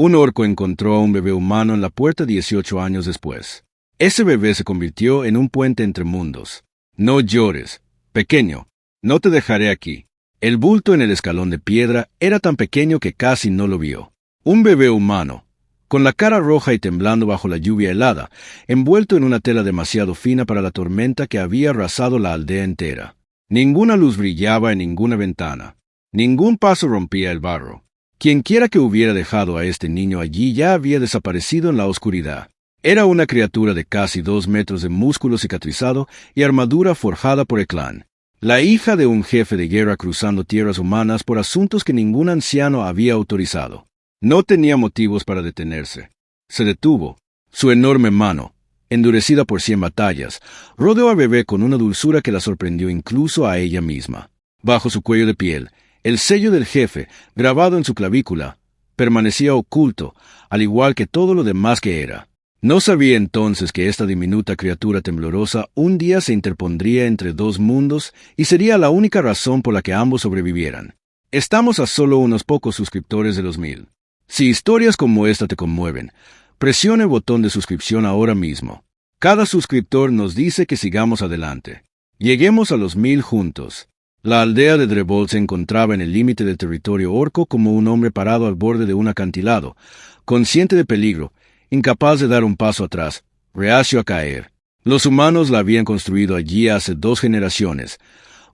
Un orco encontró a un bebé humano en la puerta 18 años después. Ese bebé se convirtió en un puente entre mundos. No llores, pequeño, no te dejaré aquí. El bulto en el escalón de piedra era tan pequeño que casi no lo vio. Un bebé humano, con la cara roja y temblando bajo la lluvia helada, envuelto en una tela demasiado fina para la tormenta que había arrasado la aldea entera. Ninguna luz brillaba en ninguna ventana. Ningún paso rompía el barro. Quienquiera que hubiera dejado a este niño allí ya había desaparecido en la oscuridad. Era una criatura de casi 2 metros de músculo cicatrizado y armadura forjada por el clan. La hija de un jefe de guerra cruzando tierras humanas por asuntos que ningún anciano había autorizado. No tenía motivos para detenerse. Se detuvo. Su enorme mano, endurecida por 100 batallas, rodeó al bebé con una dulzura que la sorprendió incluso a ella misma. Bajo su cuello de piel, el sello del jefe, grabado en su clavícula, permanecía oculto, al igual que todo lo demás que era. No sabía entonces que esta diminuta criatura temblorosa un día se interpondría entre 2 mundos y sería la única razón por la que ambos sobrevivieran. Estamos a solo unos pocos suscriptores de los 1000. Si historias como esta te conmueven, presione el botón de suscripción ahora mismo. Cada suscriptor nos dice que sigamos adelante. Lleguemos a los 1000 juntos. La aldea de Drevol se encontraba en el límite del territorio orco como un hombre parado al borde de un acantilado, consciente de peligro, incapaz de dar un paso atrás, reacio a caer. Los humanos la habían construido allí hace 2 generaciones,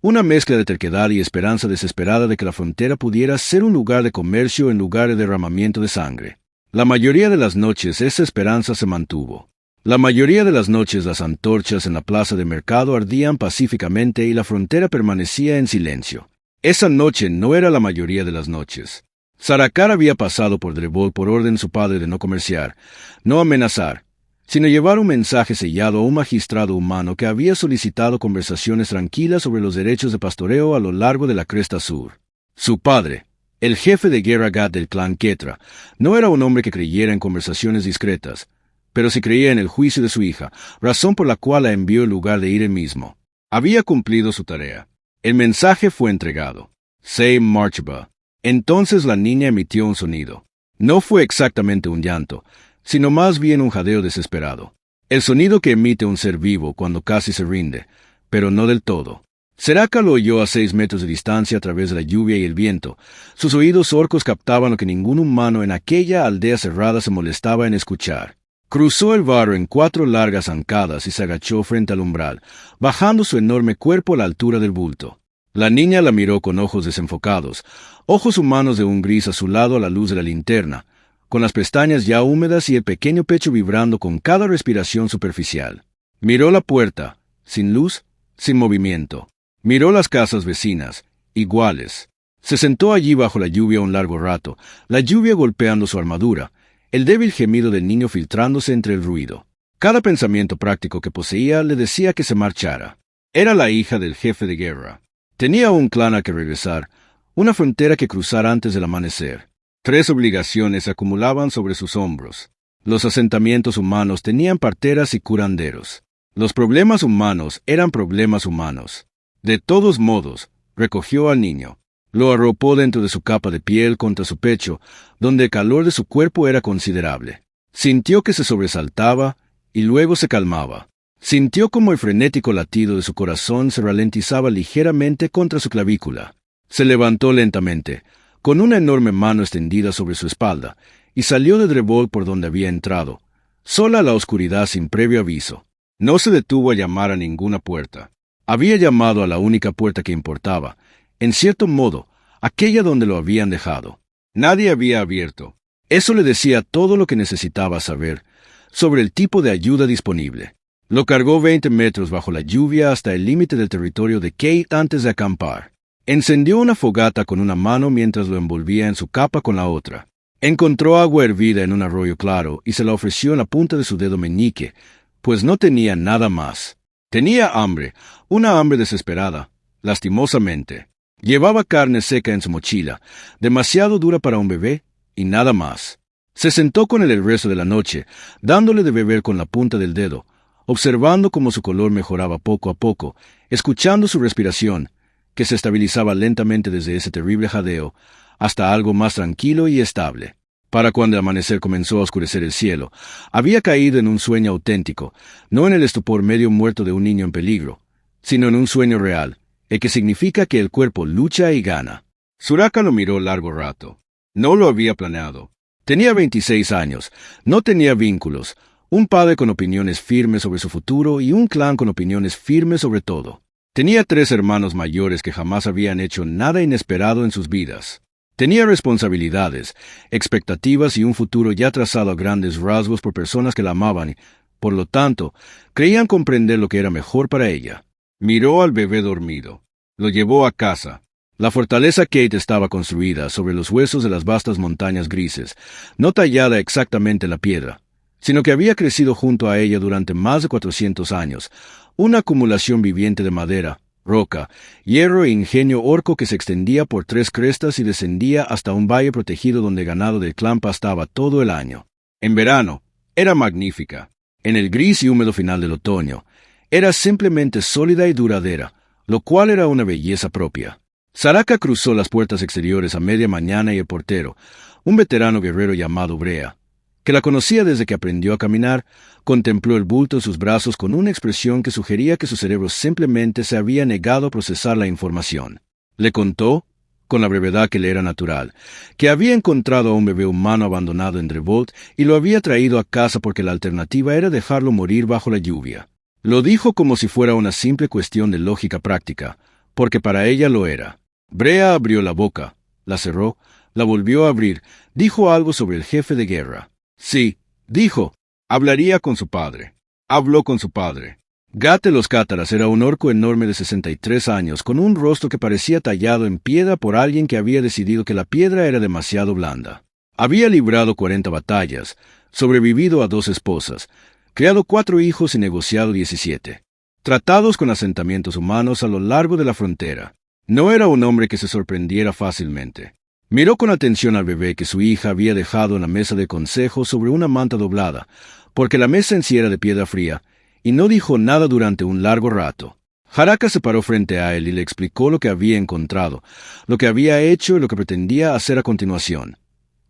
una mezcla de terquedad y esperanza desesperada de que la frontera pudiera ser un lugar de comercio en lugar de derramamiento de sangre. La mayoría de las noches esa esperanza se mantuvo. La mayoría de las noches las antorchas en la plaza de mercado ardían pacíficamente y la frontera permanecía en silencio. Esa noche no era la mayoría de las noches. Sarkar había pasado por Drevol por orden de su padre de no comerciar, no amenazar, sino llevar un mensaje sellado a un magistrado humano que había solicitado conversaciones tranquilas sobre los derechos de pastoreo a lo largo de la cresta sur. Su padre, el jefe de guerra Gat del clan Ketra, no era un hombre que creyera en conversaciones discretas, pero sí creía en el juicio de su hija, razón por la cual la envió en lugar de ir él mismo. Había cumplido su tarea. El mensaje fue entregado. Say Marchba. Entonces la niña emitió un sonido. No fue exactamente un llanto, sino más bien un jadeo desesperado. El sonido que emite un ser vivo cuando casi se rinde, pero no del todo. Sarkar lo oyó a 6 metros de distancia a través de la lluvia y el viento. Sus oídos orcos captaban lo que ningún humano en aquella aldea cerrada se molestaba en escuchar. Cruzó el barro en 4 largas zancadas y se agachó frente al umbral, bajando su enorme cuerpo a la altura del bulto. La niña la miró con ojos desenfocados, ojos humanos de un gris azulado a la luz de la linterna, con las pestañas ya húmedas y el pequeño pecho vibrando con cada respiración superficial. Miró la puerta, sin luz, sin movimiento. Miró las casas vecinas, iguales. Se sentó allí bajo la lluvia un largo rato, la lluvia golpeando su armadura, el débil gemido del niño filtrándose entre el ruido. Cada pensamiento práctico que poseía le decía que se marchara. Era la hija del jefe de guerra. Tenía un clan a que regresar, una frontera que cruzar antes del amanecer. 3 obligaciones se acumulaban sobre sus hombros. Los asentamientos humanos tenían parteras y curanderos. Los problemas humanos eran problemas humanos. De todos modos, recogió al niño. Lo arropó dentro de su capa de piel contra su pecho, donde el calor de su cuerpo era considerable. Sintió que se sobresaltaba y luego se calmaba. Sintió como el frenético latido de su corazón se ralentizaba ligeramente contra su clavícula. Se levantó lentamente, con una enorme mano extendida sobre su espalda, y salió de Drevol por donde había entrado, sola a la oscuridad sin previo aviso. No se detuvo a llamar a ninguna puerta. Había llamado a la única puerta que importaba, en cierto modo, aquella donde lo habían dejado. Nadie había abierto. Eso le decía todo lo que necesitaba saber sobre el tipo de ayuda disponible. Lo cargó 20 metros bajo la lluvia hasta el límite del territorio de Kate antes de acampar. Encendió una fogata con una mano mientras lo envolvía en su capa con la otra. Encontró agua hervida en un arroyo claro y se la ofreció en la punta de su dedo meñique, pues no tenía nada más. Tenía hambre, una hambre desesperada, lastimosamente. Llevaba carne seca en su mochila, demasiado dura para un bebé, y nada más. Se sentó con él el resto de la noche, dándole de beber con la punta del dedo, observando cómo su color mejoraba poco a poco, escuchando su respiración, que se estabilizaba lentamente desde ese terrible jadeo, hasta algo más tranquilo y estable. Para cuando el amanecer comenzó a oscurecer el cielo, había caído en un sueño auténtico, no en el estupor medio muerto de un niño en peligro, sino en un sueño real, el que significa que el cuerpo lucha y gana. Soraka lo miró largo rato. No lo había planeado. Tenía 26 años, no tenía vínculos, un padre con opiniones firmes sobre su futuro y un clan con opiniones firmes sobre todo. Tenía 3 hermanos mayores que jamás habían hecho nada inesperado en sus vidas. Tenía responsabilidades, expectativas y un futuro ya trazado a grandes rasgos por personas que la amaban y, por lo tanto, creían comprender lo que era mejor para ella. Miró al bebé dormido. Lo llevó a casa. La fortaleza Kate estaba construida sobre los huesos de las vastas montañas grises, no tallada exactamente en la piedra, sino que había crecido junto a ella durante más de 400 años, una acumulación viviente de madera, roca, hierro e ingenio orco que se extendía por 3 crestas y descendía hasta un valle protegido donde el ganado del clan pastaba todo el año. En verano, era magnífica. En el gris y húmedo final del otoño, era simplemente sólida y duradera, lo cual era una belleza propia. Soraka cruzó las puertas exteriores a media mañana y el portero, un veterano guerrero llamado Brea, que la conocía desde que aprendió a caminar, contempló el bulto en sus brazos con una expresión que sugería que su cerebro simplemente se había negado a procesar la información. Le contó, con la brevedad que le era natural, que había encontrado a un bebé humano abandonado en Drevold y lo había traído a casa porque la alternativa era dejarlo morir bajo la lluvia. Lo dijo como si fuera una simple cuestión de lógica práctica, porque para ella lo era. Brea abrió la boca, la cerró, la volvió a abrir, dijo algo sobre el jefe de guerra. Sí, dijo, hablaría con su padre. Habló con su padre. Gate los Cátaras era un orco enorme de 63 años, con un rostro que parecía tallado en piedra por alguien que había decidido que la piedra era demasiado blanda. Había librado 40 batallas, sobrevivido a 2 esposas, creado 4 hijos y negociado 17. Tratados con asentamientos humanos a lo largo de la frontera. No era un hombre que se sorprendiera fácilmente. Miró con atención al bebé que su hija había dejado en la mesa de consejo sobre una manta doblada, porque la mesa en sí era de piedra fría, y no dijo nada durante un largo rato. Soraka se paró frente a él y le explicó lo que había encontrado, lo que había hecho y lo que pretendía hacer a continuación.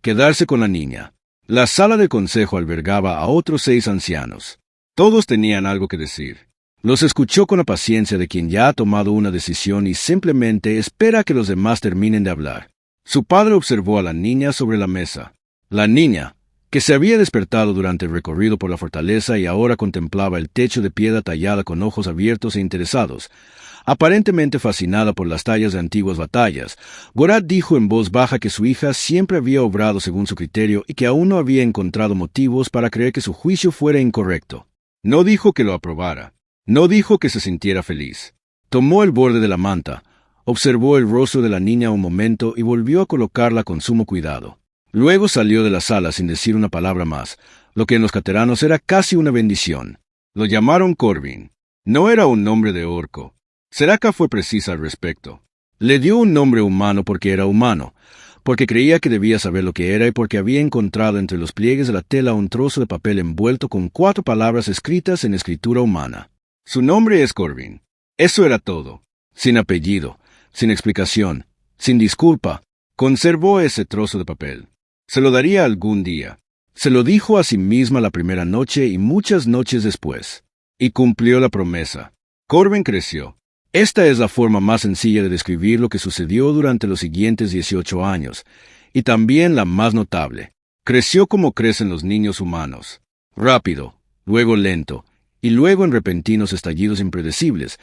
Quedarse con la niña. La sala de consejo albergaba a otros 6 ancianos. Todos tenían algo que decir. Los escuchó con la paciencia de quien ya ha tomado una decisión y simplemente espera que los demás terminen de hablar. Su padre observó a la niña sobre la mesa. La niña, que se había despertado durante el recorrido por la fortaleza y ahora contemplaba el techo de piedra tallada con ojos abiertos e interesados, aparentemente fascinada por las tallas de antiguas batallas. Gorat dijo en voz baja que su hija siempre había obrado según su criterio y que aún no había encontrado motivos para creer que su juicio fuera incorrecto. No dijo que lo aprobara. No dijo que se sintiera feliz. Tomó el borde de la manta, observó el rostro de la niña un momento y volvió a colocarla con sumo cuidado. Luego salió de la sala sin decir una palabra más, lo que en los cateranos era casi una bendición. Lo llamaron Corbin. No era un nombre de orco. Soraka fue precisa al respecto. Le dio un nombre humano porque era humano, porque creía que debía saber lo que era y porque había encontrado entre los pliegues de la tela un trozo de papel envuelto con 4 palabras escritas en escritura humana. Su nombre es Corbin. Eso era todo. Sin apellido, sin explicación, sin disculpa, conservó ese trozo de papel. Se lo daría algún día. Se lo dijo a sí misma la primera noche y muchas noches después. Y cumplió la promesa. Corbin creció. Esta es la forma más sencilla de describir lo que sucedió durante los siguientes 18 años, y también la más notable. Creció como crecen los niños humanos. Rápido, luego lento, y luego en repentinos estallidos impredecibles,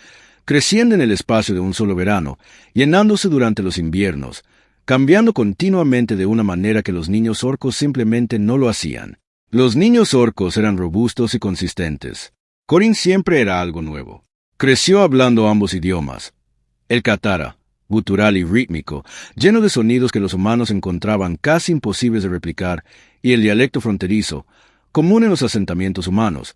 creciendo en el espacio de un solo verano, llenándose durante los inviernos, cambiando continuamente de una manera que los niños orcos simplemente no lo hacían. Los niños orcos eran robustos y consistentes. Corin siempre era algo nuevo. Creció hablando ambos idiomas, el catara, gutural y rítmico, lleno de sonidos que los humanos encontraban casi imposibles de replicar, y el dialecto fronterizo, común en los asentamientos humanos,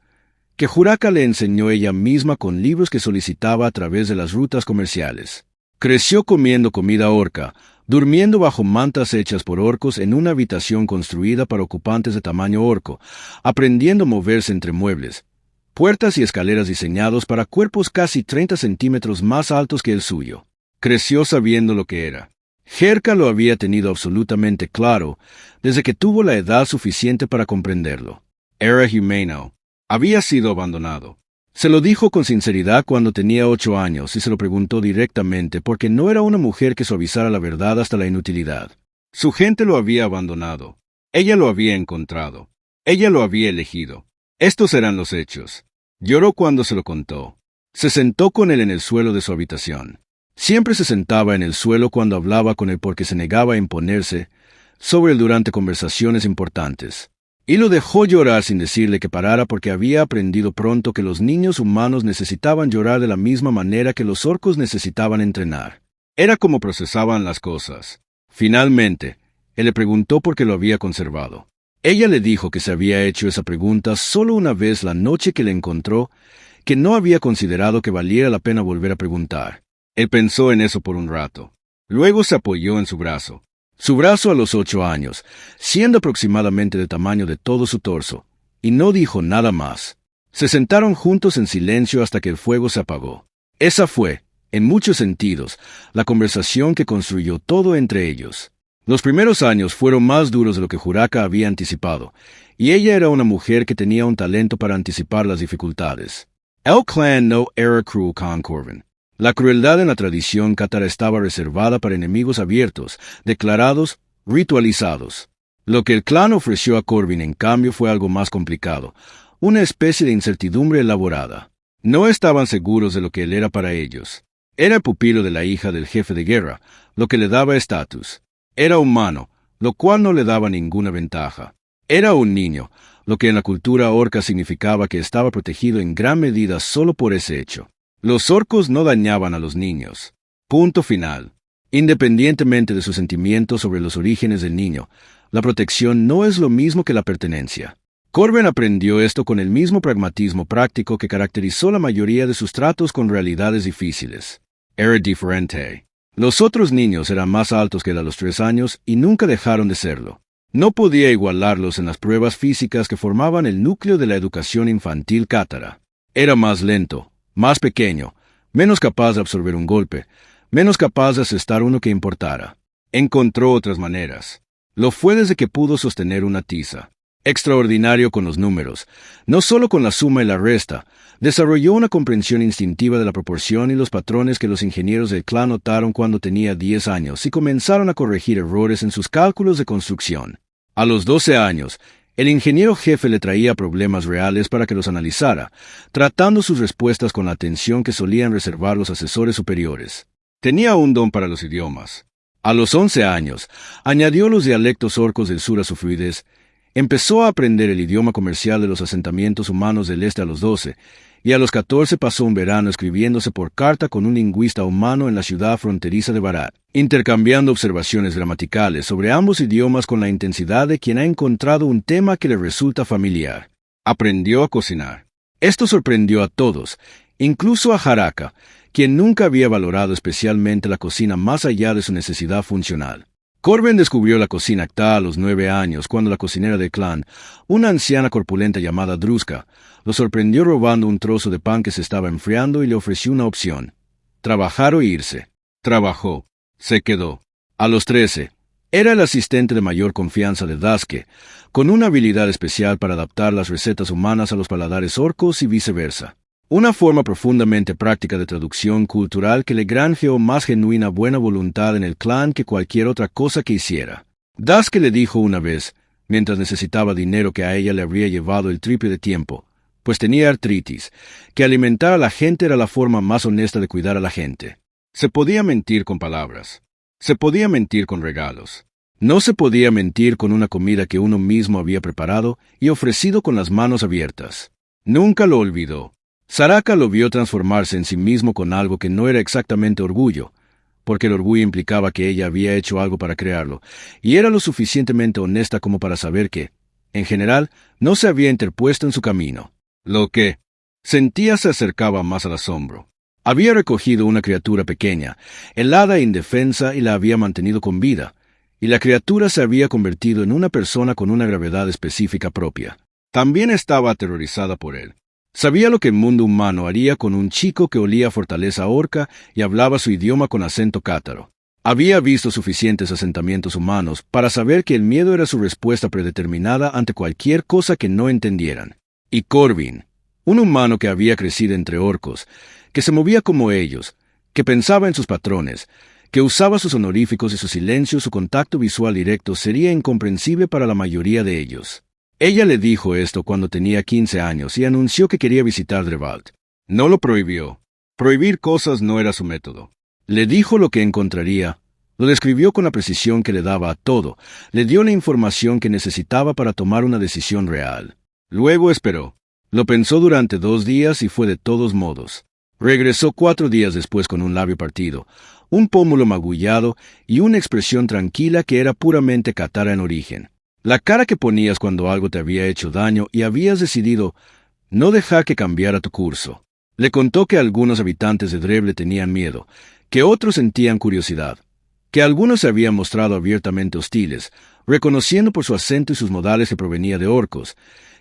que Soraka le enseñó ella misma con libros que solicitaba a través de las rutas comerciales. Creció comiendo comida orca, durmiendo bajo mantas hechas por orcos en una habitación construida para ocupantes de tamaño orco, aprendiendo a moverse entre muebles, puertas y escaleras diseñados para cuerpos casi 30 centímetros más altos que el suyo. Creció sabiendo lo que era. Jerka lo había tenido absolutamente claro desde que tuvo la edad suficiente para comprenderlo. Era Jimeno. Había sido abandonado. Se lo dijo con sinceridad cuando tenía 8 años y se lo preguntó directamente porque no era una mujer que suavizara la verdad hasta la inutilidad. Su gente lo había abandonado. Ella lo había encontrado. Ella lo había elegido. Estos eran los hechos. Lloró cuando se lo contó. Se sentó con él en el suelo de su habitación. Siempre se sentaba en el suelo cuando hablaba con él porque se negaba a imponerse sobre él durante conversaciones importantes. Y lo dejó llorar sin decirle que parara porque había aprendido pronto que los niños humanos necesitaban llorar de la misma manera que los orcos necesitaban entrenar. Era como procesaban las cosas. Finalmente, él le preguntó por qué lo había conservado. Ella le dijo que se había hecho esa pregunta solo una vez la noche que le encontró, que no había considerado que valiera la pena volver a preguntar. Él pensó en eso por un rato. Luego se apoyó en su brazo. Su brazo a los 8 años, siendo aproximadamente del tamaño de todo su torso, y no dijo nada más. Se sentaron juntos en silencio hasta que el fuego se apagó. Esa fue, en muchos sentidos, la conversación que construyó todo entre ellos. Los primeros años fueron más duros de lo que Juraka había anticipado, y ella era una mujer que tenía un talento para anticipar las dificultades. El clan no era cruel con Corvin. La crueldad en la tradición cátara estaba reservada para enemigos abiertos, declarados, ritualizados. Lo que el clan ofreció a Corvin, en cambio, fue algo más complicado, una especie de incertidumbre elaborada. No estaban seguros de lo que él era para ellos. Era el pupilo de la hija del jefe de guerra, lo que le daba estatus. Era humano, lo cual no le daba ninguna ventaja. Era un niño, lo que en la cultura orca significaba que estaba protegido en gran medida solo por ese hecho. Los orcos no dañaban a los niños. Punto final. Independientemente de sus sentimientos sobre los orígenes del niño, la protección no es lo mismo que la pertenencia. Corvin aprendió esto con el mismo pragmatismo práctico que caracterizó la mayoría de sus tratos con realidades difíciles. Era diferente. Los otros niños eran más altos que él a los 3 años y nunca dejaron de serlo. No podía igualarlos en las pruebas físicas que formaban el núcleo de la educación infantil cátara. Era más lento, más pequeño, menos capaz de absorber un golpe, menos capaz de asestar uno que importara. Encontró otras maneras. Lo fue desde que pudo sostener una tiza. Extraordinario con los números, no solo con la suma y la resta, desarrolló una comprensión instintiva de la proporción y los patrones que los ingenieros del clan notaron cuando tenía 10 años y comenzaron a corregir errores en sus cálculos de construcción. A los 12 años, el ingeniero jefe le traía problemas reales para que los analizara, tratando sus respuestas con la atención que solían reservar los asesores superiores. Tenía un don para los idiomas. A los 11 años, añadió los dialectos orcos del sur a su fluidez. Empezó a aprender el idioma comercial de los asentamientos humanos del este a los 12, y a los 14 pasó un verano escribiéndose por carta con un lingüista humano en la ciudad fronteriza de Barat, intercambiando observaciones gramaticales sobre ambos idiomas con la intensidad de quien ha encontrado un tema que le resulta familiar. Aprendió a cocinar. Esto sorprendió a todos, incluso a Jaraka, quien nunca había valorado especialmente la cocina más allá de su necesidad funcional. Corvin descubrió la cocina Acta a los 9 años cuando la cocinera del clan, una anciana corpulenta llamada Druska, lo sorprendió robando un trozo de pan que se estaba enfriando y le ofreció una opción: trabajar o irse. Trabajó. Se quedó. A los 13, era el asistente de mayor confianza de Daske, con una habilidad especial para adaptar las recetas humanas a los paladares orcos y viceversa. Una forma profundamente práctica de traducción cultural que le granjeó más genuina buena voluntad en el clan que cualquier otra cosa que hiciera. Daske le dijo una vez, mientras necesitaba dinero que a ella le habría llevado el triple de tiempo, pues tenía artritis, que alimentar a la gente era la forma más honesta de cuidar a la gente. Se podía mentir con palabras. Se podía mentir con regalos. No se podía mentir con una comida que uno mismo había preparado y ofrecido con las manos abiertas. Nunca lo olvidó. Saraka lo vio transformarse en sí mismo con algo que no era exactamente orgullo, porque el orgullo implicaba que ella había hecho algo para crearlo, y era lo suficientemente honesta como para saber que, en general, no se había interpuesto en su camino. Lo que sentía se acercaba más al asombro. Había recogido una criatura pequeña, helada e indefensa, y la había mantenido con vida, y la criatura se había convertido en una persona con una gravedad específica propia. También estaba aterrorizada por él. Sabía lo que el mundo humano haría con un chico que olía a fortaleza orca y hablaba su idioma con acento cátaro. Había visto suficientes asentamientos humanos para saber que el miedo era su respuesta predeterminada ante cualquier cosa que no entendieran. Y Corbin, un humano que había crecido entre orcos, que se movía como ellos, que pensaba en sus patrones, que usaba sus honoríficos y su silencio, su contacto visual directo sería incomprensible para la mayoría de ellos. Ella le dijo esto cuando tenía 15 años y anunció que quería visitar Drevald. No lo prohibió. Prohibir cosas no era su método. Le dijo lo que encontraría, lo describió con la precisión que le daba a todo, le dio la información que necesitaba para tomar una decisión real. Luego esperó. Lo pensó durante 2 días y fue de todos modos. Regresó 4 días después con un labio partido, un pómulo magullado y una expresión tranquila que era puramente cátara en origen. La cara que ponías cuando algo te había hecho daño y habías decidido no dejar que cambiara tu curso. Le contó que algunos habitantes de Dreb le tenían miedo, que otros sentían curiosidad, que algunos se habían mostrado abiertamente hostiles, reconociendo por su acento y sus modales que provenía de orcos,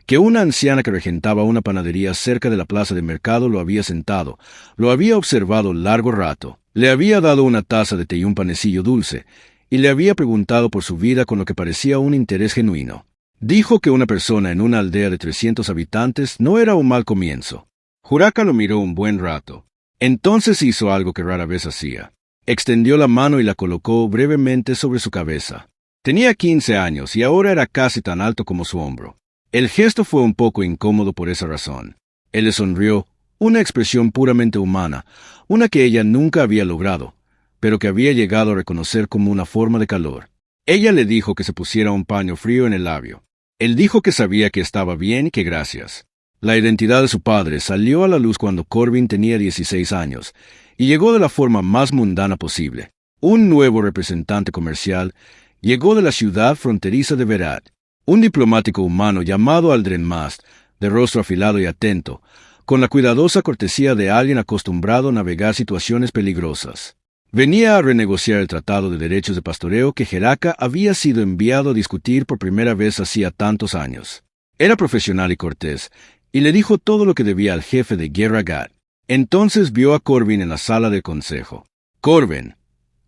que una anciana que regentaba una panadería cerca de la plaza de mercado lo había sentado, lo había observado largo rato, le había dado una taza de té y un panecillo dulce, y le había preguntado por su vida con lo que parecía un interés genuino. Dijo que una persona en una aldea de 300 habitantes no era un mal comienzo. Juraka lo miró un buen rato. Entonces hizo algo que rara vez hacía. Extendió la mano y la colocó brevemente sobre su cabeza. Tenía 15 años y ahora era casi tan alto como su hombro. El gesto fue un poco incómodo por esa razón. Él le sonrió, una expresión puramente humana, una que ella nunca había logrado, pero que había llegado a reconocer como una forma de calor. Ella le dijo que se pusiera un paño frío en el labio. Él dijo que sabía que estaba bien y que gracias. La identidad de su padre salió a la luz cuando Corbin tenía 16 años, y llegó de la forma más mundana posible. Un nuevo representante comercial llegó de la ciudad fronteriza de Verad. Un diplomático humano llamado Aldren Mast, de rostro afilado y atento, con la cuidadosa cortesía de alguien acostumbrado a navegar situaciones peligrosas. Venía a renegociar el Tratado de Derechos de Pastoreo que Jeraka había sido enviado a discutir por primera vez hacía tantos años. Era profesional y cortés, y le dijo todo lo que debía al jefe de guerra Gad. Entonces vio a Corbin en la sala del consejo. Corbin,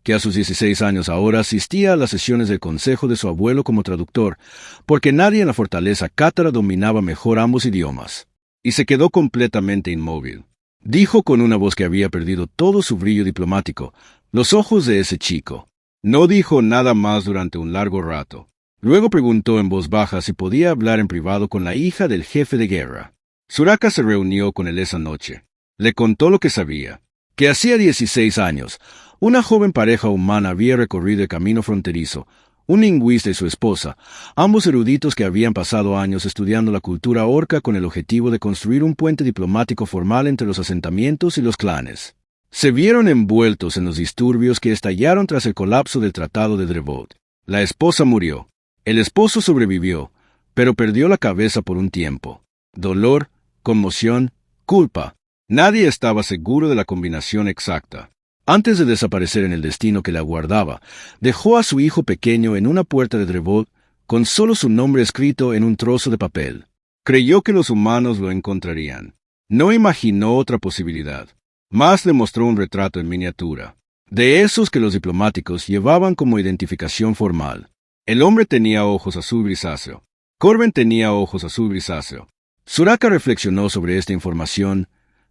que a sus 16 años ahora asistía a las sesiones del consejo de su abuelo como traductor, porque nadie en la fortaleza cátara dominaba mejor ambos idiomas. Y se quedó completamente inmóvil. Dijo con una voz que había perdido todo su brillo diplomático, los ojos de ese chico. No dijo nada más durante un largo rato. Luego preguntó en voz baja si podía hablar en privado con la hija del jefe de guerra. Suraka se reunió con él esa noche. Le contó lo que sabía, que hacía 16 años, una joven pareja humana había recorrido el camino fronterizo, un lingüista y su esposa, ambos eruditos que habían pasado años estudiando la cultura orca con el objetivo de construir un puente diplomático formal entre los asentamientos y los clanes. Se vieron envueltos en los disturbios que estallaron tras el colapso del Tratado de Drevod. La esposa murió. El esposo sobrevivió, pero perdió la cabeza por un tiempo. Dolor, conmoción, culpa. Nadie estaba seguro de la combinación exacta. Antes de desaparecer en el destino que le aguardaba, dejó a su hijo pequeño en una puerta de Drevod con solo su nombre escrito en un trozo de papel. Creyó que los humanos lo encontrarían. No imaginó otra posibilidad. Más le mostró un retrato en miniatura, de esos que los diplomáticos llevaban como identificación formal. El hombre tenía ojos azul grisáceo. Corbin tenía ojos azul grisáceo. Suraka reflexionó sobre esta información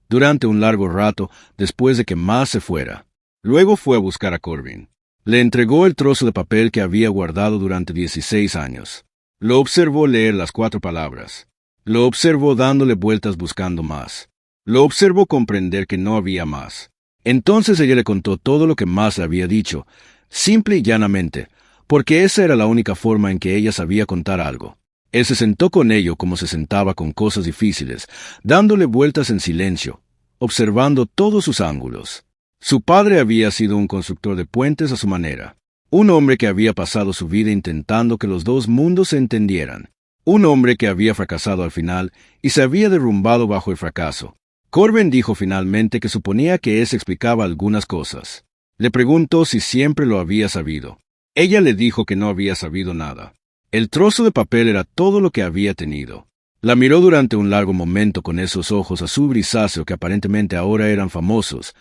durante un largo rato después de que Más se fuera. Luego fue a buscar a Corbin. Le entregó el trozo de papel que había guardado durante 16 años. Lo observó leer las 4 palabras. Lo observó dándole vueltas buscando más. Lo observó comprender que no había más. Entonces ella le contó todo lo que Más le había dicho, simple y llanamente, porque esa era la única forma en que ella sabía contar algo. Él se sentó con ello como se sentaba con cosas difíciles, dándole vueltas en silencio, observando todos sus ángulos. Su padre había sido un constructor de puentes a su manera, un hombre que había pasado su vida intentando que los dos mundos se entendieran, un hombre que había fracasado al final y se había derrumbado bajo el fracaso. Corbin dijo finalmente que suponía que eso explicaba algunas cosas. Le preguntó si siempre lo había sabido. Ella le dijo que no había sabido nada. El trozo de papel era todo lo que había tenido. La miró durante un largo momento con esos ojos azul grisáceo que aparentemente ahora eran famosos,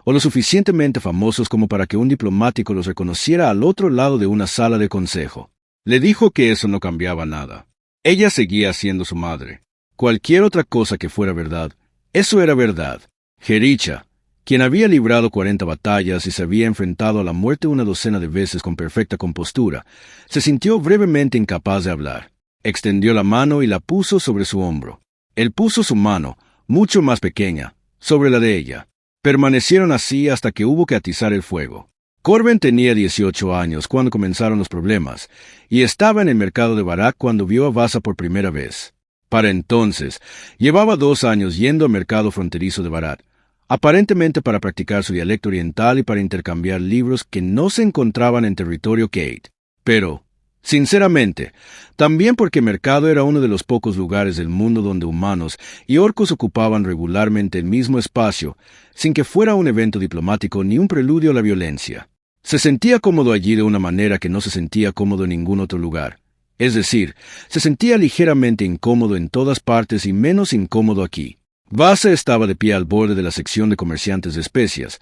o lo suficientemente famosos como para que un diplomático los reconociera al otro lado de una sala de consejo. Le dijo que eso no cambiaba nada. Ella seguía siendo su madre. Cualquier otra cosa que fuera verdad, eso era verdad. Jericha, quien había librado 40 batallas y se había enfrentado a la muerte una docena de veces con perfecta compostura, se sintió brevemente incapaz de hablar. Extendió la mano y la puso sobre su hombro. Él puso su mano, mucho más pequeña, sobre la de ella. Permanecieron así hasta que hubo que atizar el fuego. Corben tenía 18 años cuando comenzaron los problemas, y estaba en el mercado de Barak cuando vio a Vasa por primera vez. Para entonces, llevaba 2 años yendo al mercado fronterizo de Barak, aparentemente para practicar su dialecto oriental y para intercambiar libros que no se encontraban en territorio Kate. Pero, sinceramente, también porque Mercado era uno de los pocos lugares del mundo donde humanos y orcos ocupaban regularmente el mismo espacio, sin que fuera un evento diplomático ni un preludio a la violencia. Se sentía cómodo allí de una manera que no se sentía cómodo en ningún otro lugar. Es decir, se sentía ligeramente incómodo en todas partes y menos incómodo aquí. Vasa estaba de pie al borde de la sección de comerciantes de especias,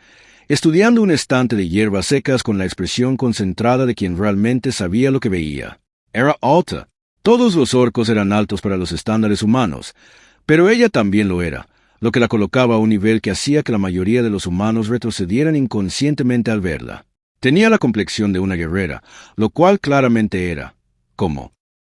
estudiando un estante de hierbas secas con la expresión concentrada de quien realmente sabía lo que veía. Era alta. Todos los orcos eran altos para los estándares humanos, pero ella también lo era, lo que la colocaba a un nivel que hacía que la mayoría de los humanos retrocedieran inconscientemente al verla. Tenía la complexión de una guerrera, lo cual claramente era. ¿Cómo?